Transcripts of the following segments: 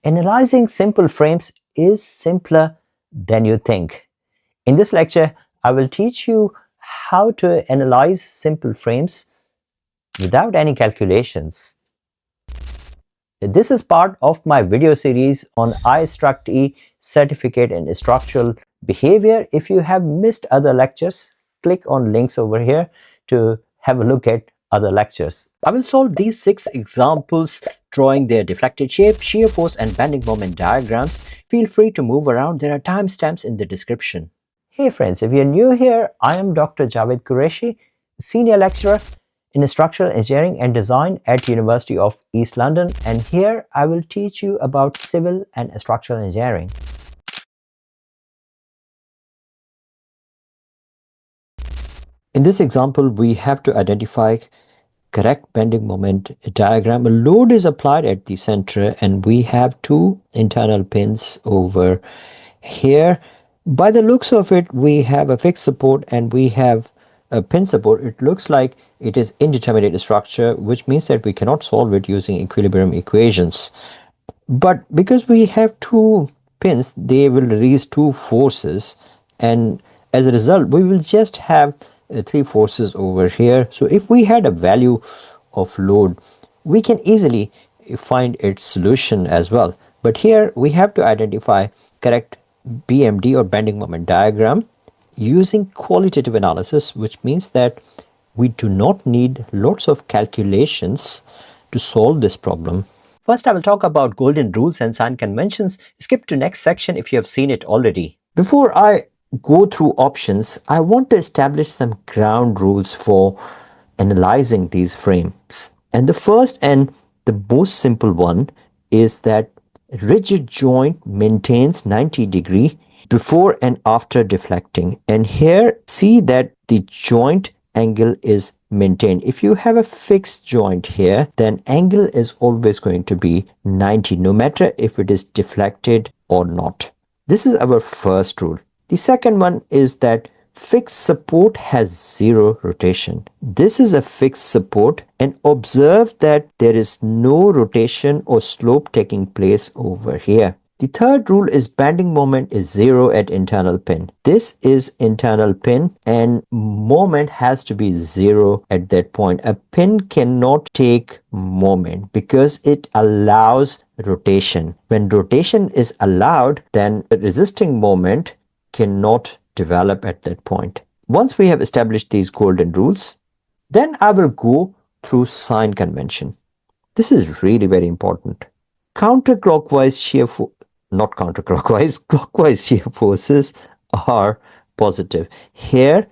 Analyzing simple frames is simpler than you think. In this lecture, I will teach you how to analyze simple frames without any calculations. This is part of my video series on IStructE Certificate in Structural Behavior. If you have missed other lectures, click on links over here to have a look at other lectures. I will solve these 6 examples drawing their deflected shape, shear force and bending moment diagrams. Feel free to move around. There are timestamps in the description. Hey friends, if you're new here, I am Dr. Jawed Qureshi, Senior Lecturer in Structural Engineering and Design at University of East London, and here I will teach you about civil and structural engineering. In this example, we have to identify correct bending moment diagram. A load is applied at the center and we have 2 internal pins over here. By the looks of it, we have a fixed support and we have a pin support. It looks like it is indeterminate structure, which means that we cannot solve it using equilibrium equations. But because we have 2 pins, they will release 2 forces, and as a result we will just have 3 forces over here. So if we had a value of load, we can easily find its solution as well. But here we have to identify correct BMD or bending moment diagram using qualitative analysis, which means that we do not need lots of calculations to solve this problem. First, I will talk about golden rules and sign conventions. Skip to next section if you have seen it already. Before I go through options, I want to establish some ground rules for analyzing these frames. And the first and the most simple one is that rigid joint maintains 90° before and after deflecting. And here see that the joint angle is maintained. If you have a fixed joint here, then angle is always going to be 90, no matter if it is deflected or not. This is our first rule. The second one is that fixed support has 0 rotation. This is a fixed support, and observe that there is no rotation or slope taking place over here. The third rule is bending moment is 0 at internal pin. This is internal pin and moment has to be 0 at that point. A pin cannot take moment because it allows rotation. When rotation is allowed, then the resisting moment cannot develop at that point. Once we have established these golden rules, then I will go through sign convention. This is really very important. Counterclockwise shear force, not counterclockwise, clockwise shear forces are positive. Here,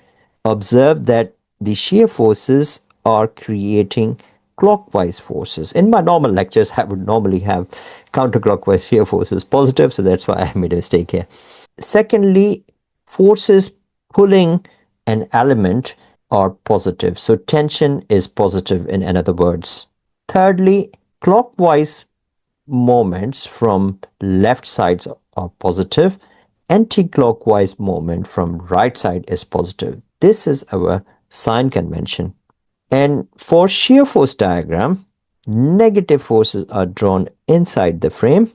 observe that the shear forces are creating clockwise forces. In my normal lectures, I would normally have counterclockwise shear forces positive, so that's why I made a mistake here. Secondly, forces pulling an element are positive, so tension is positive in other words. Thirdly, clockwise moments from left sides are positive. Anti-clockwise moment from right side is positive. This is our sign convention. And for shear force diagram, negative forces are drawn inside the frame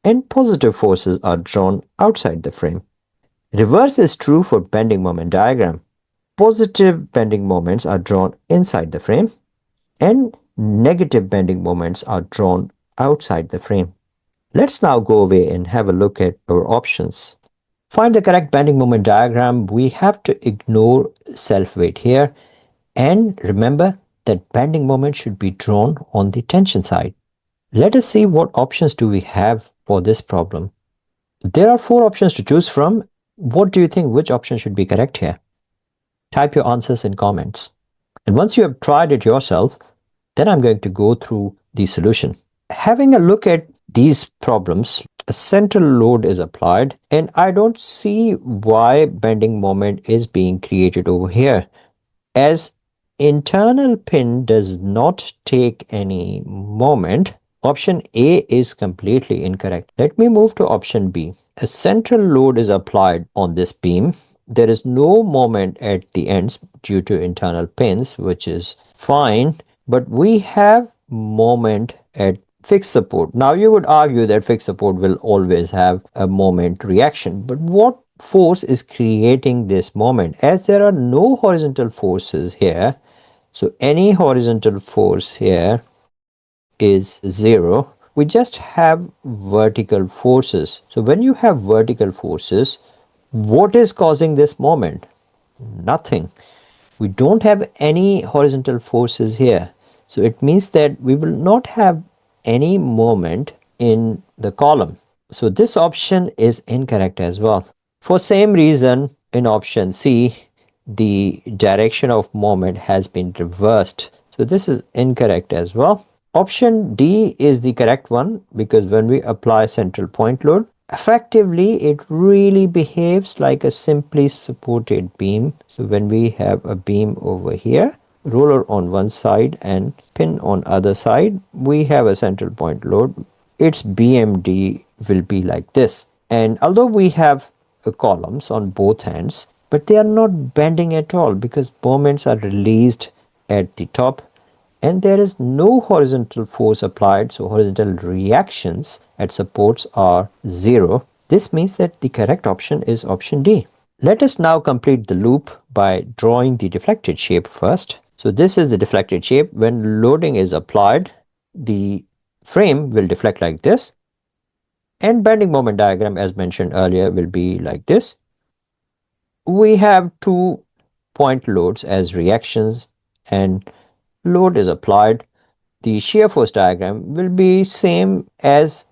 and positive forces are drawn outside the frame. Reverse is true for bending moment diagram. Positive bending moments are drawn inside the frame and negative bending moments are drawn outside the frame. Let's now go away and have a look at our options. Find the correct bending moment diagram. We have to ignore self-weight here and remember that bending moment should be drawn on the tension side. Let us see what options do we have for this problem. There are 4 options to choose from. What do you think, which option should be correct here? Type your answers in comments. And once you have tried it yourself, then I'm going to go through the solution. Having a look at these problems, a central load is applied and I don't see why bending moment is being created over here, as internal pin does not take any moment. Option A is completely incorrect. Let me move to option B. A central load is applied on this beam. There is no moment at the ends due to internal pins, which is fine, but we have moment at fixed support. Now you would argue that fixed support will always have a moment reaction, but what force is creating this moment? As there are no horizontal forces here, so any horizontal force here is zero. We just have vertical forces. So when you have vertical forces, what is causing this moment? Nothing. We don't have any horizontal forces here. So it means that we will not have any moment in the column. So this option is incorrect as well. For same reason, in option C, the direction of moment has been reversed. So this is incorrect as well. Option D is the correct one, because when we apply central point load, effectively it really behaves like a simply supported beam. So when we have a beam over here, roller on one side and pin on other side, we have a central point load. Its BMD will be like this. And although we have columns on both ends, but they are not bending at all because moments are released at the top and there is no horizontal force applied, so horizontal reactions at supports are zero. This means that the correct option is option D. Let us now complete the loop by drawing the deflected shape first. So this is the deflected shape. When loading is applied, the frame will deflect like this, and bending moment diagram, as mentioned earlier, will be like this. We have 2 point loads as reactions and load is applied. The shear force diagram will be same as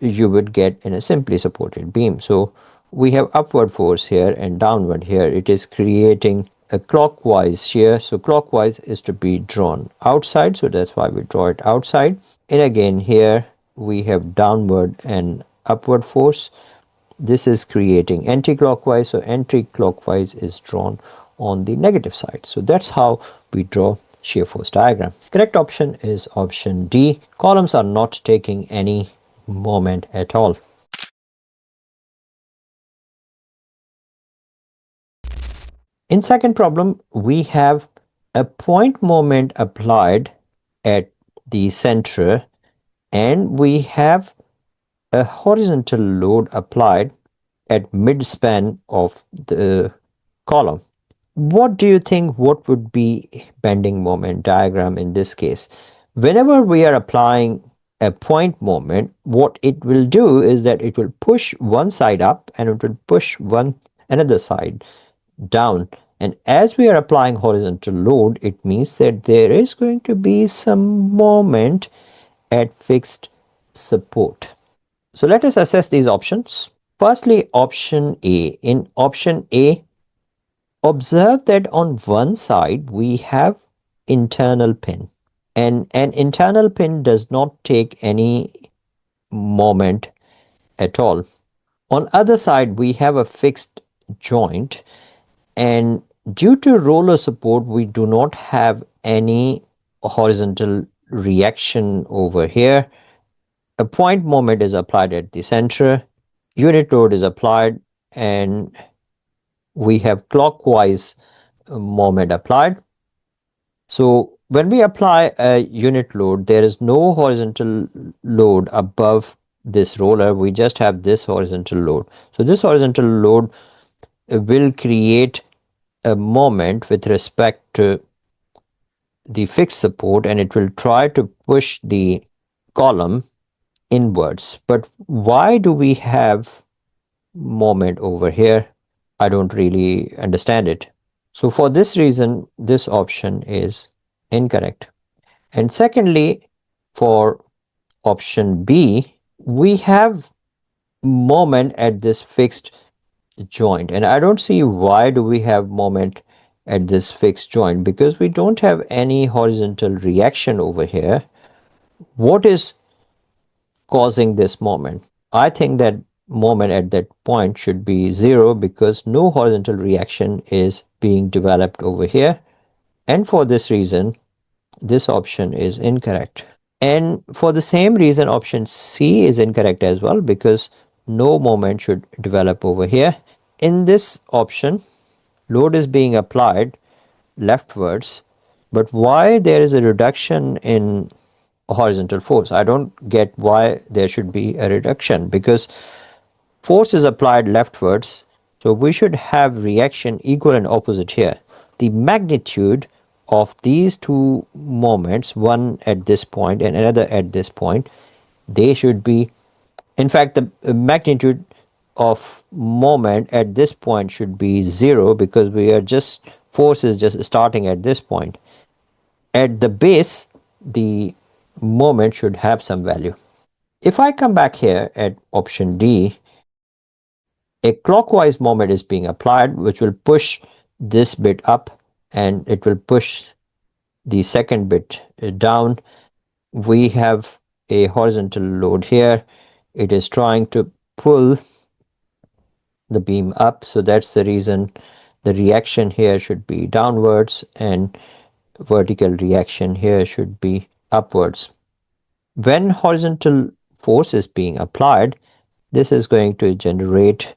you would get in a simply supported beam. So we have upward force here and downward here. It is creating a clockwise shear. So clockwise is to be drawn outside. So that's why we draw it outside. And again here we have downward and upward force. This is creating anti-clockwise. So anti-clockwise is drawn on the negative side. So that's how we draw shear force diagram. Correct option is option D. Columns are not taking any moment at all. In second problem, we have a point moment applied at the center and we have a horizontal load applied at mid-span of the column. What do you think what would be bending moment diagram in this case? Whenever we are applying a point moment, what it will do is that it will push one side up and it will push another side down. And as we are applying horizontal load, it means that there is going to be some moment at fixed support. So let us assess these options. Firstly, option A. In option A, observe that on one side we have internal pin, and an internal pin does not take any moment at all. On other side we have a fixed joint, and due to roller support we do not have any horizontal reaction over here. A point moment is applied at the center, unit load is applied, and we have clockwise moment applied. So when we apply a unit load, there is no horizontal load above this roller. We just have this horizontal load. So this horizontal load will create a moment with respect to the fixed support, and it will try to push the column inwards. But why do we have moment over here? I don't really understand it. So for this reason, this option is incorrect. And secondly, for option B, we have moment at this fixed joint, and I don't see why do we have moment at this fixed joint, because we don't have any horizontal reaction over here. What is causing this moment? I think that moment at that point should be zero because no horizontal reaction is being developed over here, and for this reason this option is incorrect. And for the same reason option C is incorrect as well, because no moment should develop over here. In this option, load is being applied leftwards, but why there is a reduction in horizontal force. I don't get why there should be a reduction, because force is applied leftwards, so we should have reaction equal and opposite here. The magnitude of these two moments, one at this point and another at this point, they should be, in fact, the magnitude of moment at this point should be 0, because we are just, force is just starting at this point. At the base, the moment should have some value. If I come back here at option D, a clockwise moment is being applied, which will push this bit up and it will push the second bit down. We have a horizontal load here. It is trying to pull the beam up, so that's the reason the reaction here should be downwards and vertical reaction here should be upwards. When horizontal force is being applied, this is going to generate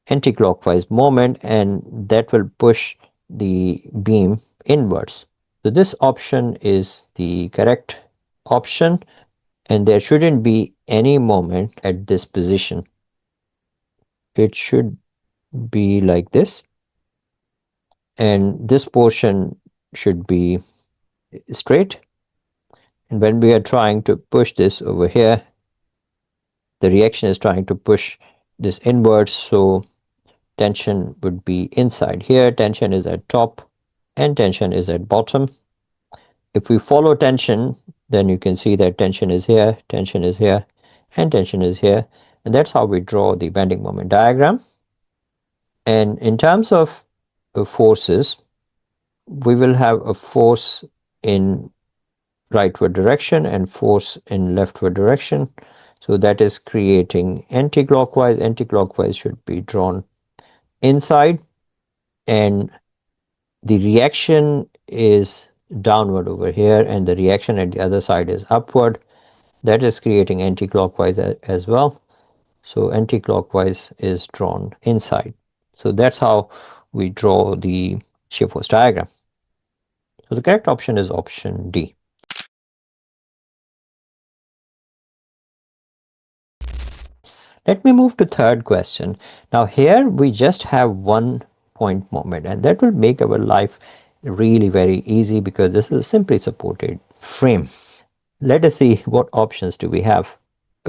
anti-clockwise moment, and that will push the beam inwards. So this option is the correct option, and there shouldn't be any moment at this position. It should be like this, and this portion should be straight, and when we are trying to push this over here, the reaction is trying to push this inwards, so tension would be inside here. Tension is at top and tension is at bottom. If we follow tension, then you can see that tension is here, tension is here, and tension is here, and that's how we draw the bending moment diagram. And in terms of forces, we will have a force in rightward direction and force in leftward direction. So that is creating anti-clockwise. Anti-clockwise should be drawn inside, and the reaction is downward over here, and the reaction at the other side is upward. That is creating anti-clockwise as well. So anti-clockwise is drawn inside. So that's how we draw the shear force diagram. So the correct option is option D. Let me move to third question. Now here we just have 1 point moment, and that will make our life really very easy because this is a simply supported frame. Let us see what options do we have.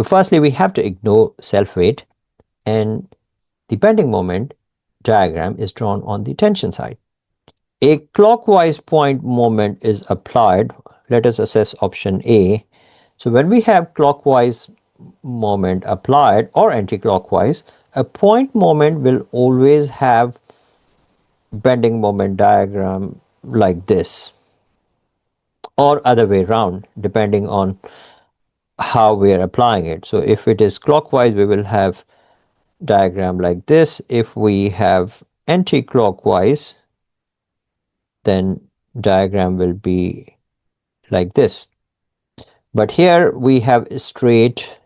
Firstly, we have to ignore self-weight, and the bending moment diagram is drawn on the tension side. A clockwise point moment is applied. Let us assess option A. So when we have clockwise moment applied or anti-clockwise, a point moment will always have bending moment diagram like this, or other way around, depending on how we are applying it. So if it is clockwise, we will have diagram like this. If we have anti-clockwise, then diagram will be like this. But here we have a straight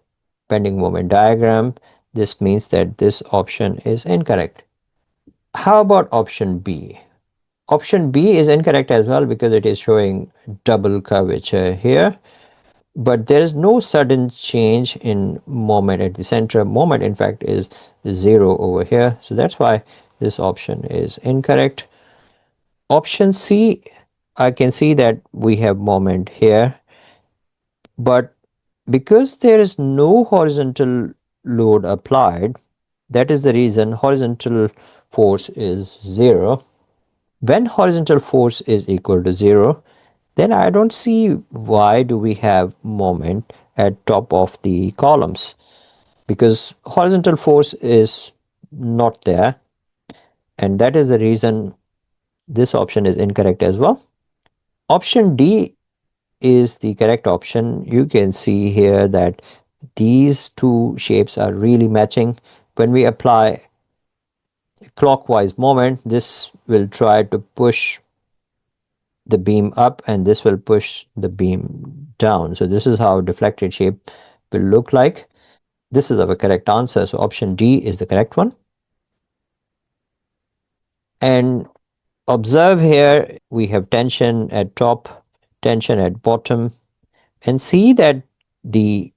bending moment diagram. This means that this option is incorrect. How about option B? Option B is incorrect as well because it is showing double curvature here, but there is no sudden change in moment at the center. Moment in fact is 0 over here, so that's why this option is incorrect. Option C, I can see that we have moment here, but because there is no horizontal load applied, that is the reason horizontal force is 0. When horizontal force is equal to 0, then I don't see why do we have moment at top of the columns, because horizontal force is not there, and that is the reason this option is incorrect as well. Option D is the correct option. You can see here that these two shapes are really matching. When we apply clockwise moment, this will try to push the beam up and this will push the beam down. So this is how deflected shape will look like. This is our correct answer. So option D is the correct one. And observe here, we have tension at top, tension at bottom. and see that the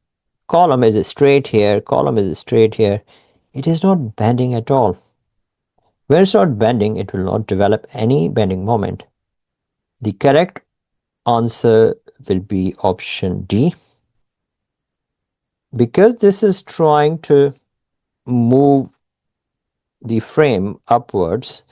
column is straight here, column is straight here. It is not bending at all. When it's not bending, it will not develop any bending moment. The correct answer will be option D. Because this is trying to move the frame upwards,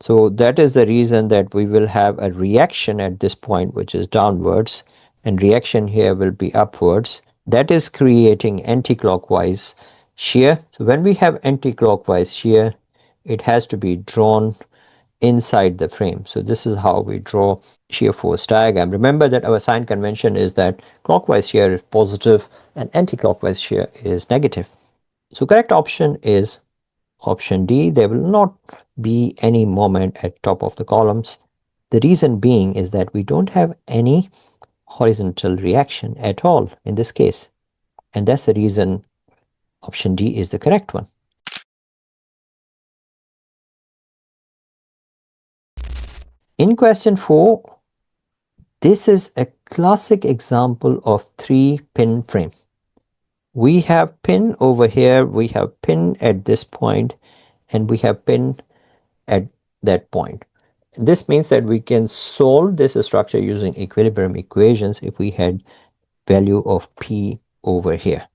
so that is the reason that we will have a reaction at this point, which is downwards, and reaction here will be upwards. That is creating anti-clockwise shear. So when we have anti-clockwise shear, it has to be drawn inside the frame. So this is how we draw shear force diagram. Remember that our sign convention is that clockwise shear is positive and anti-clockwise shear is negative. So correct option is option D. There will not be any moment at top of the columns. The reason being is that we don't have any horizontal reaction at all in this case. And that's the reason option D is the correct one. In question 4, this is a classic example of 3-pin frame. We have pin over here, we have pin at this point, and we have pin at that point. This means that we can solve this structure using equilibrium equations if we had value of P over here.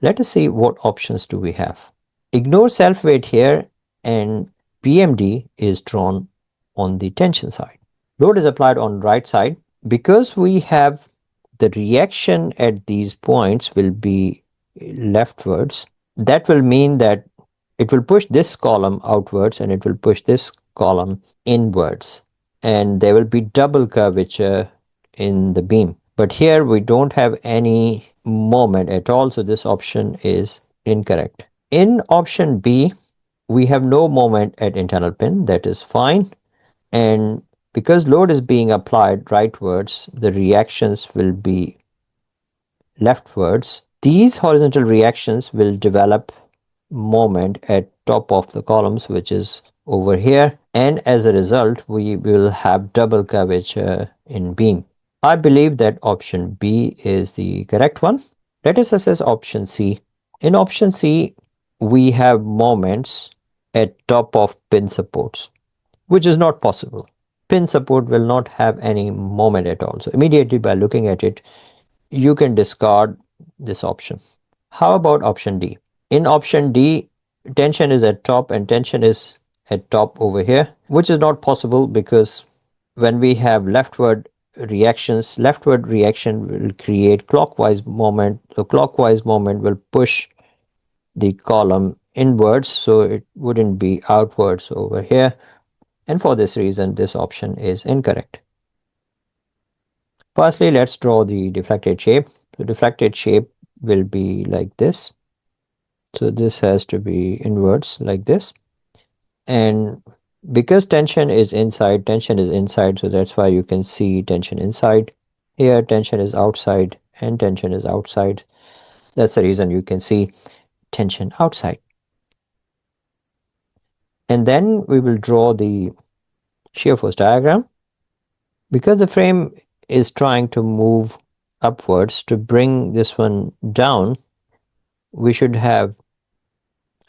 Let us see what options do we have. Ignore self-weight here, and BMD is drawn on the tension side. Load is applied on right side. Because we have the reaction at these points will be leftwards, that will mean that it will push this column outwards and it will push this column inwards, and there will be double curvature in the beam. But here we don't have any moment at all, so this option is incorrect. In option B, we have no moment at internal pin. That is fine. And because load is being applied rightwards, the reactions will be leftwards. These horizontal reactions will develop moment at top of the columns, which is over here, and as a result we will have double curvature in beam. I believe that option B is the correct one. Let us assess option C. In option C, we have moments at top of pin supports, which is not possible. Pin support will not have any moment at all. So immediately by looking at it, you can discard this option. How about option D? In option D, tension is at top and tension is at top over here, which is not possible because when we have leftward reactions, leftward reaction will create clockwise moment. So clockwise moment will push the column inwards, so it wouldn't be outwards over here. And for this reason, this option is incorrect. Firstly, let's draw the deflected shape. The deflected shape will be like this. So this has to be inwards like this. And because tension is inside, so that's why you can see tension inside. Here, tension is outside and tension is outside. That's the reason you can see tension outside. And then we will draw the shear force diagram. Because the frame is trying to move upwards to bring this one down, we should have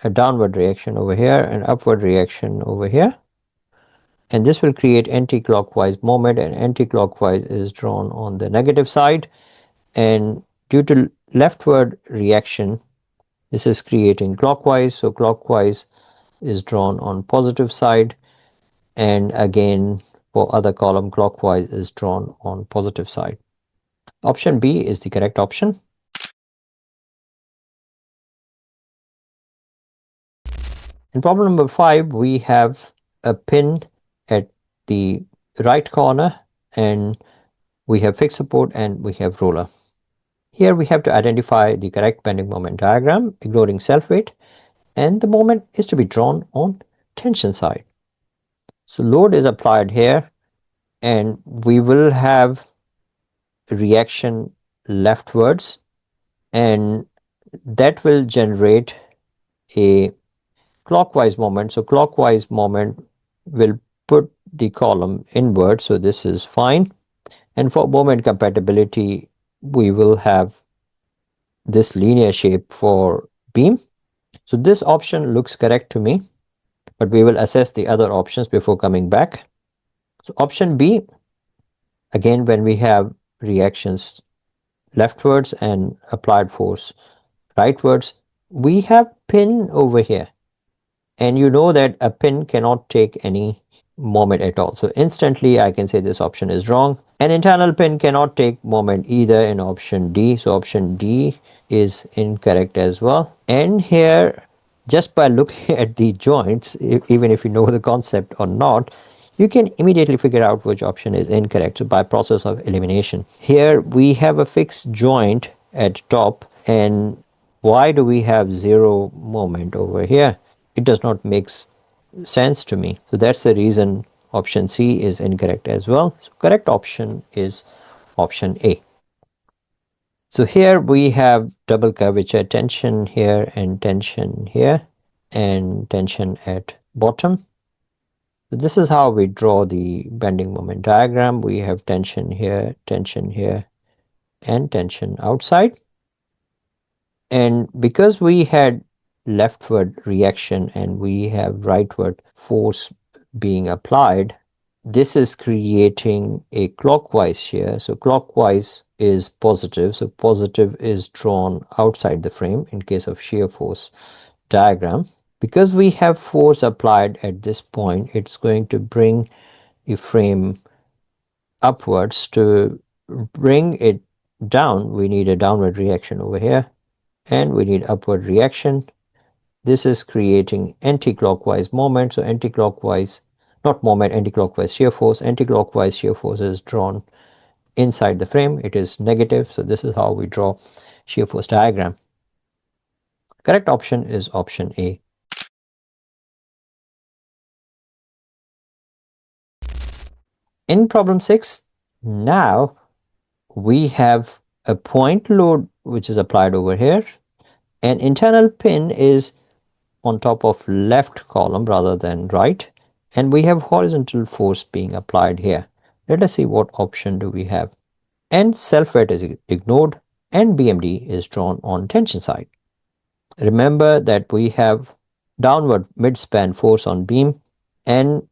a downward reaction over here and upward reaction over here. And this will create anti-clockwise moment, and anti-clockwise is drawn on the negative side. And due to leftward reaction, this is creating clockwise. So clockwise is drawn on positive side. And again, for other column, clockwise is drawn on positive side. Option B is the correct option. In problem number 5, we have a pin at the right corner and we have fixed support and we have roller. Here we have to identify the correct bending moment diagram, ignoring self-weight, and the moment is to be drawn on tension side. So load is applied here and we will have reaction leftwards, and that will generate a clockwise moment. So clockwise moment will put the column inward, so this is fine. And for moment compatibility, we will have this linear shape for beam. So this option looks correct to me, but we will assess the other options before coming back. So option B, again, when we have reactions leftwards and applied force rightwards, we have pin over here. And you know that a pin cannot take any moment at all. So instantly I can say this option is wrong. An internal pin cannot take moment either in option D. So option D is incorrect as well. And here, just by looking at the joints, even if you know the concept or not, you can immediately figure out which option is incorrect. So by process of elimination. Here we have a fixed joint at top, and why do we have zero moment over here? It does not make sense to me. So that's the reason option C is incorrect as well. So correct option is option A. So here we have double curvature, tension here and tension here and tension at bottom. So this is how we draw the bending moment diagram. We have tension here and tension outside. And because we had leftward reaction and we have rightward force being applied, this is creating a clockwise shear. So clockwise is positive. So positive is drawn outside the frame in case of shear force diagram. Because we have force applied at this point, it's going to bring the frame upwards. To bring it down, we need a downward reaction over here, and we need upward reaction. This is creating anti-clockwise moment. So anti-clockwise, not moment, anti-clockwise shear force. Anti-clockwise shear force is drawn inside the frame. It is negative. So this is how we draw shear force diagram. Correct option is option A. In problem 6, now we have a point load which is applied over here. An internal pin is on top of left column rather than right, and we have horizontal force being applied here. Let us see what option do we have. And self weight is ignored, and BMD is drawn on tension side. Remember that we have downward mid-span force on beam and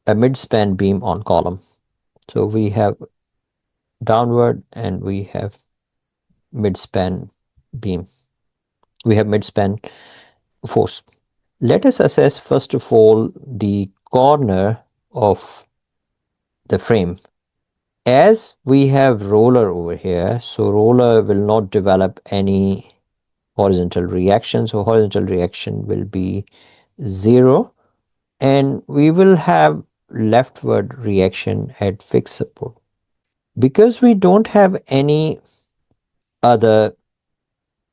a mid-span beam on column. So we have downward and we have mid-span beam. We have mid-span force. Let us assess first of all the corner of the frame. As we have roller over here, so roller will not develop any horizontal reaction. So horizontal reaction will be 0, and we will have leftward reaction at fixed support. Because we don't have any other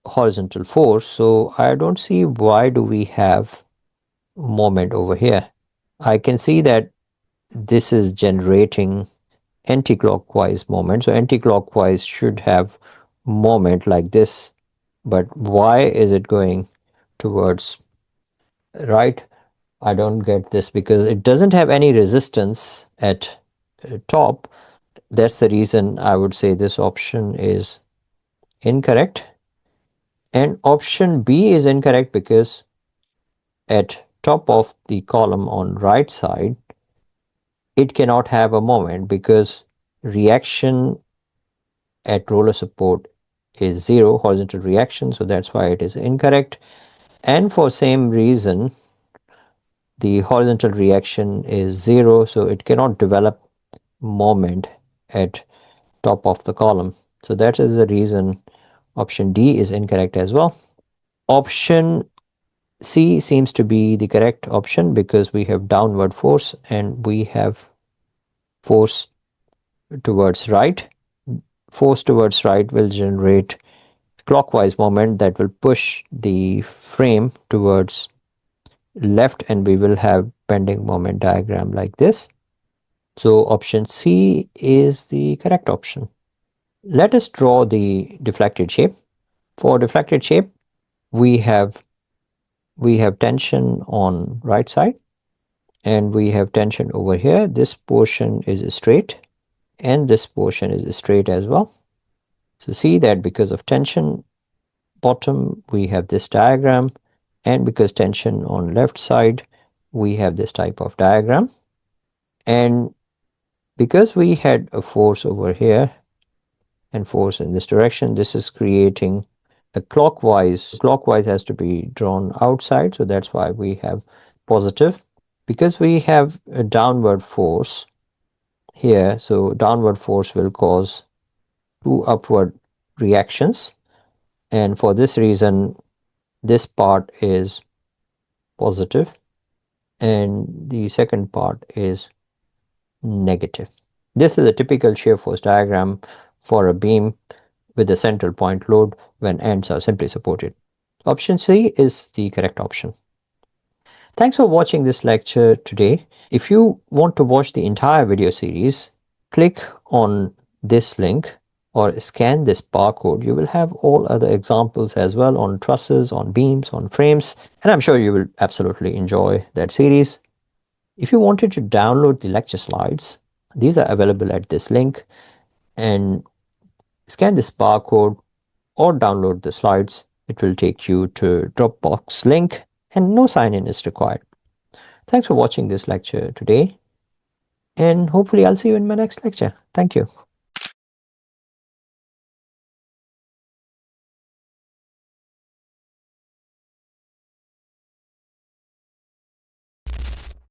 horizontal force, so I don't see why do we have moment over here. I can see that this is generating anti-clockwise moment. So anti-clockwise should have moment like this, but why is it going towards right? I don't get this because it doesn't have any resistance at top. That's the reason I would say this option is incorrect. And option B is incorrect because at top of the column on right side, it cannot have a moment because reaction at roller support is 0, horizontal reaction. So that's why it is incorrect. And for same reason, the horizontal reaction is 0, so it cannot develop moment at top of the column. So that is the reason option D is incorrect as well. Option C seems to be the correct option because we have downward force and we have force towards right. Force towards right will generate clockwise moment that will push the frame towards left, and we will have bending moment diagram like this. So option C is the correct option. Let us draw the deflected shape. For deflected shape, we have tension on right side and we have tension over here. This portion is straight and this portion is straight as well. So see that because of tension bottom, we have this diagram, and because tension on left side, we have this type of diagram. And because we had a force over here and force in this direction, this is creating a clockwise. Clockwise has to be drawn outside, so that's why we have positive. Because we have a downward force here, so downward force will cause two upward reactions, and for this reason this part is positive and the second part is negative. This is a typical shear force diagram for a beam with a central point load when ends are simply supported. Option C is the correct option. Thanks for watching this lecture today. If you want to watch the entire video series, click on this link or scan this barcode. You will have all other examples as well on trusses, on beams, on frames, and I'm sure you will absolutely enjoy that series. If you wanted to download the lecture slides, these are available at this link, and scan this barcode or download the slides. It will take you to Dropbox link and no sign-in is required. Thanks for watching this lecture today, and hopefully I'll see you in my next lecture. Thank you.